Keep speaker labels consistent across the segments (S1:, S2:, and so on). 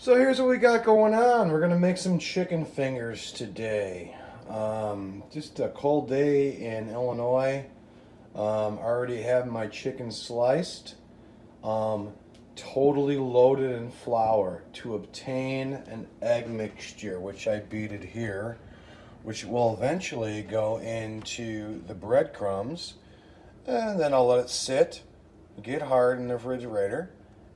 S1: So here's what we got going on. We're gonna make some chicken fingers today. Just a cold day in Illinois. Already have my chicken sliced. Um, totally loaded in flour to obtain an egg mixture, which I beat it here, which will eventually go into the breadcrumbs, and then I'll let it sit, get hard in the refrigerator,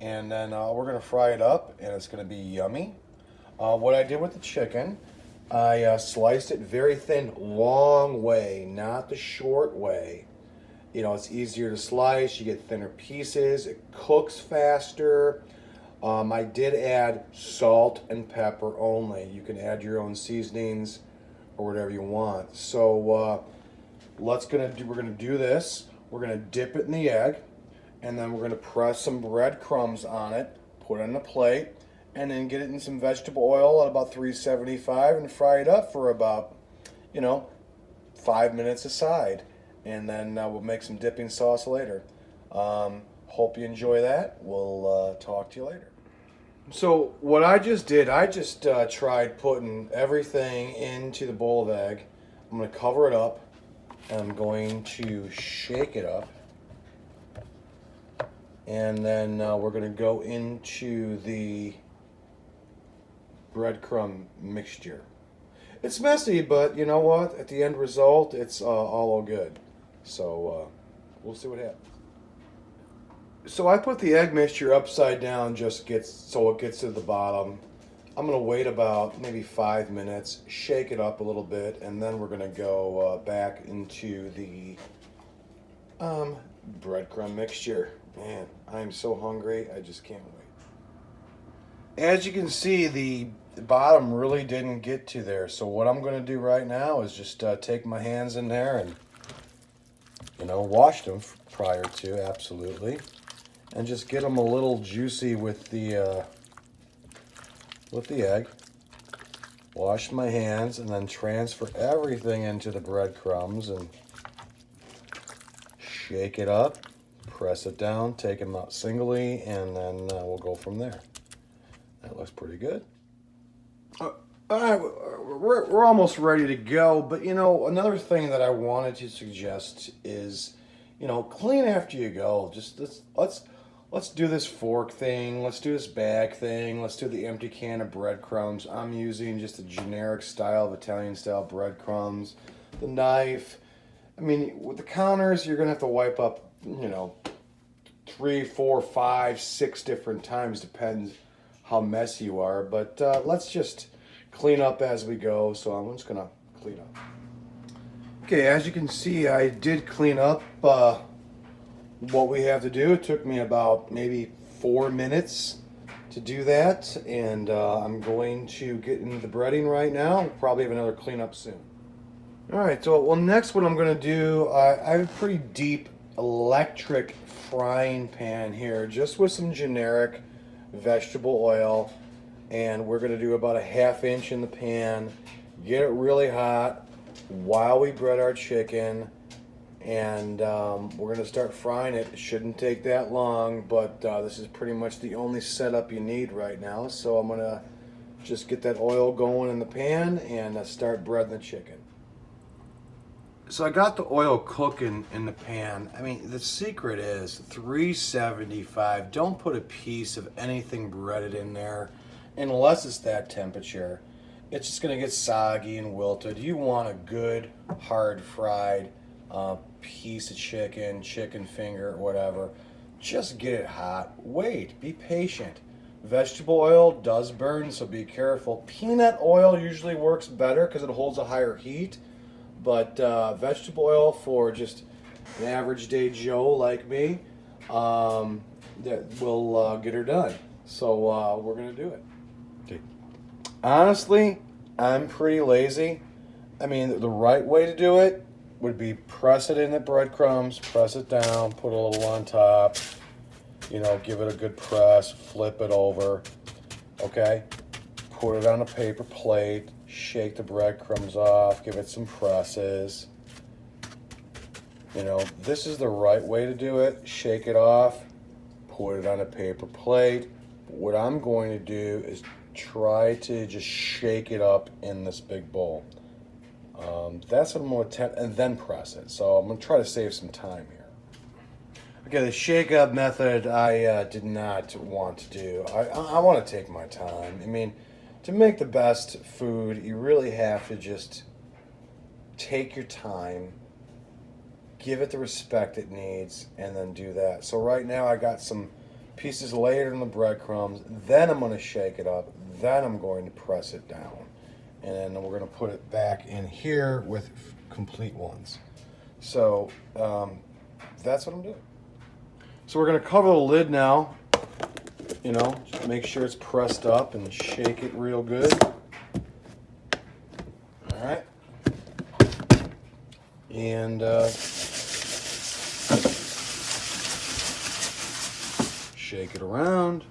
S1: and then we're gonna fry it up, and it's gonna be yummy. What I did with the chicken, I sliced it very thin, long way, not the short way. You know, it's easier to slice, you get thinner pieces, it cooks faster. I did add salt and pepper only. You can add your own seasonings or whatever you want. So we're gonna do this. We're gonna dip it in the egg, and then we're gonna press some breadcrumbs on it, put it on a plate, and then get it in some vegetable oil at about 375 and fry it up for about, you know, 5 minutes aside. And then we'll make some dipping sauce later. Hope you enjoy that. We'll talk to you later. So what I just did, I just tried putting everything into the bowl of egg. I'm going to cover it up, and I'm going to shake it up. And then we're going to go into the breadcrumb mixture. It's messy, but you know what? At the end result, it's all good. So we'll see what happens. So I put the egg mixture upside down so it gets to the bottom. I'm gonna wait about maybe 5 minutes, shake it up a little bit, and then we're gonna go back into the breadcrumb mixture. Man, I'm so hungry, I just can't wait. As you can see, the bottom really didn't get to there. So what I'm gonna do right now is just take my hands in there and wash them prior to, absolutely, and just get them a little juicy with the egg. Wash my hands and then transfer everything into the breadcrumbs and shake it up, press it down, take them out singly, and then we'll go from there. That looks pretty good. All right, we're almost ready to go, but another thing that I wanted to suggest is, clean after you go. Just let's do this fork thing, let's do this bag thing, let's do the empty can of breadcrumbs. I'm using just a generic style of Italian style breadcrumbs. The knife, I mean, with the counters, you're gonna have to wipe up, 3, 4, 5, 6 different times, depends how messy you are. But let's just clean up as we go. So I'm just gonna clean up. Okay, as you can see, I did clean up what we have to do. It took me about maybe 4 minutes to do that, and I'm going to get into the breading right now. We'll probably have another cleanup soon. All right, so next what I'm gonna do, I have a pretty deep electric frying pan here, just with some generic vegetable oil, and we're gonna do about a 1/2 inch in the pan, get it really hot while we bread our chicken, and we're gonna start frying it. It shouldn't take that long, but this is pretty much the only setup you need right now. So I'm gonna just get that oil going in the pan and start breading the chicken. So I got the oil cooking in the pan. I mean, the secret is 375. Don't put a piece of anything breaded in there unless it's that temperature. It's just gonna get soggy and wilted. You want a good, hard fried piece of chicken finger, whatever. Just get it hot. Wait, be patient. Vegetable oil does burn, so be careful. Peanut oil usually works better because it holds a higher heat. But vegetable oil for just an average day Joe like me, that will get her done. So we're gonna do it. Okay. Honestly, I'm pretty lazy. I mean, the right way to do it would be press it in the breadcrumbs, press it down, put a little on top, give it a good press, flip it over, okay? Put it on a paper plate, shake the breadcrumbs off, give it some presses. This is the right way to do it. Shake it off, put it on a paper plate, What I'm going to do is try to just shake it up in this big bowl. That's what I'm going to attempt, and then press it. So I'm going to try to save some time here. Okay, the shake up method I did not want to do. I want to take my time. I mean, to make the best food, you really have to just take your time, give it the respect it needs, and then do that. So right now I got some pieces layered in the breadcrumbs, then I'm going to shake it up, then I'm going to press it down. And then we're going to put it back in here with complete ones. So that's what I'm doing. So we're going to cover the lid now, just make sure it's pressed up and shake it real good. All right. And shake it around.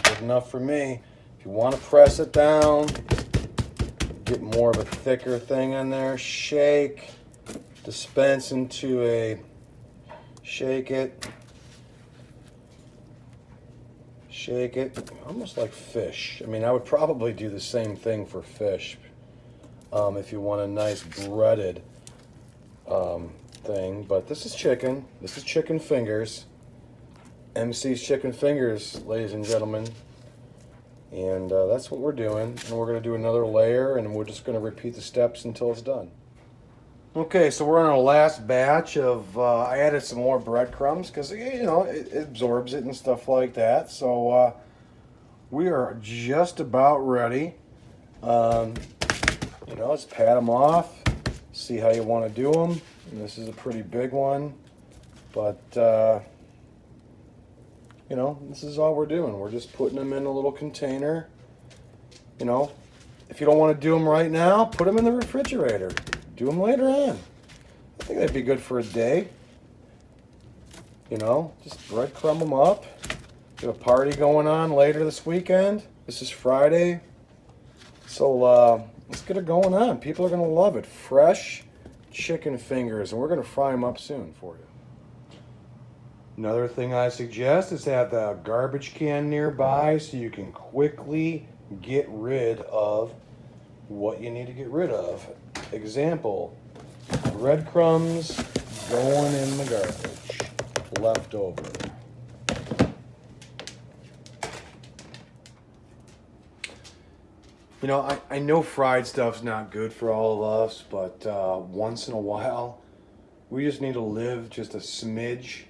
S1: Good enough for me. If you want to press it down, get more of a thicker thing in there, shake, dispense into a, shake it, almost like fish. I mean, I would probably do the same thing for fish. If you want a nice breaded thing, but this is chicken. This is chicken fingers. MC's chicken fingers, ladies and gentlemen. And that's what we're doing. And we're going to do another layer, and we're just going to repeat the steps until it's done. Okay, so we're on our last batch of, I added some more breadcrumbs because, it absorbs it and stuff like that. So we are just about ready. Let's pat them off, see how you want to do them. And this is a pretty big one, but, this is all we're doing. We're just putting them in a little container. If you don't want to do them right now, put them in the refrigerator. Do them later on. I think that'd be good for a day. Just breadcrumb them up. Get a party going on later this weekend. This is Friday. So let's get it going on. People are going to love it. Fresh chicken fingers, and we're going to fry them up soon for you. Another thing I suggest is have the garbage can nearby so you can quickly get rid of what you need to get rid of. Example, breadcrumbs going in the garbage, leftover. I know fried stuff's not good for all of us, but once in a while, we just need to live just a smidge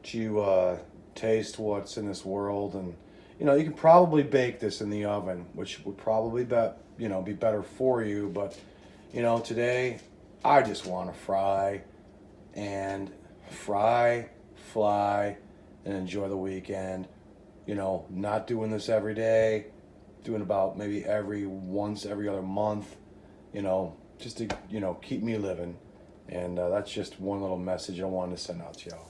S1: to taste what's in this world. And, you can probably bake this in the oven, which would probably be better for you. But, today, I just want to fry, fly, and enjoy the weekend. Not doing this every day. Doing about maybe every other month, just to, keep me living. And that's just one little message I wanted to send out to y'all.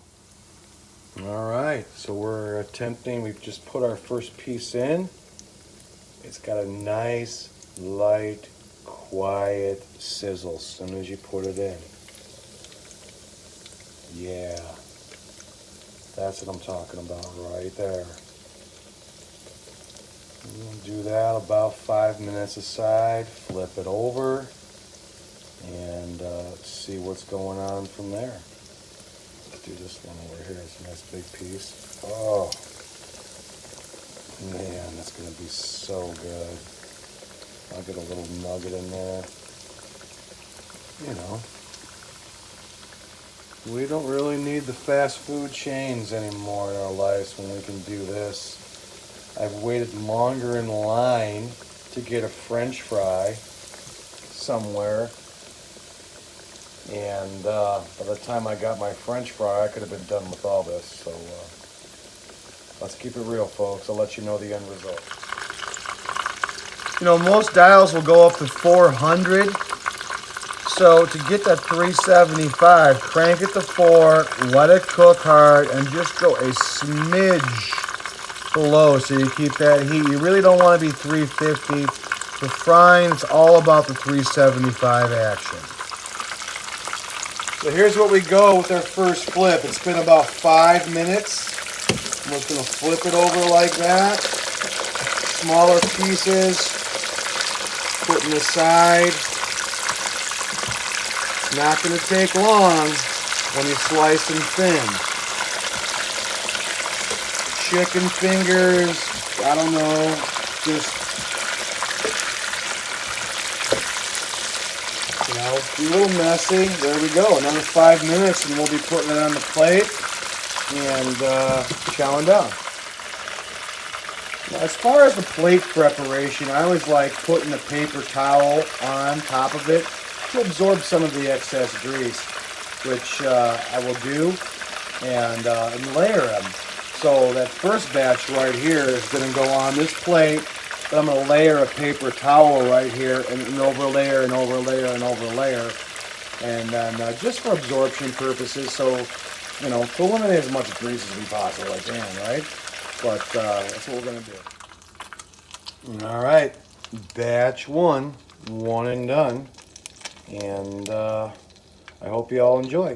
S1: All right, so we've just put our first piece in. It's got a nice, light, quiet sizzle as soon as you put it in. Yeah, that's what I'm talking about right there. Do that about 5 minutes aside, flip it over, and see what's going on from there. Let's do this one over here. It's a nice big piece. Oh, man, that's going to be so good. I'll get a little nugget in there. We don't really need the fast food chains anymore in our lives when we can do this. I've waited longer in line to get a French fry somewhere, and by the time I got my French fry, I could have been done with all this. So let's keep it real, folks. I'll let you know the end result. Most dials will go up to 400. So to get that 375, crank it to 4, let it cook hard, and just go a smidge below so you keep that heat. You really don't want to be 350. For frying, it's all about the 375 action. So here's what we go with our first flip. It's been about 5 minutes. I'm just going to flip it over like that. Smaller pieces, putting aside. Not going to take long when you slice them thin. Chicken fingers, I don't know, just, you know, be a little messy. There we go. Another 5 minutes and we'll be putting it on the plate and chowing down. Now, as far as the plate preparation, I always like putting a paper towel on top of it to absorb some of the excess grease, which I will do, and layer them. So that first batch right here is going to go on this plate, but I'm going to layer a paper towel right here and overlayer and overlayer and overlayer, and then just for absorption purposes, so, you know, to eliminate as much grease as we possibly can, right? But that's what we're going to do. All right, batch one and done, and I hope you all enjoy.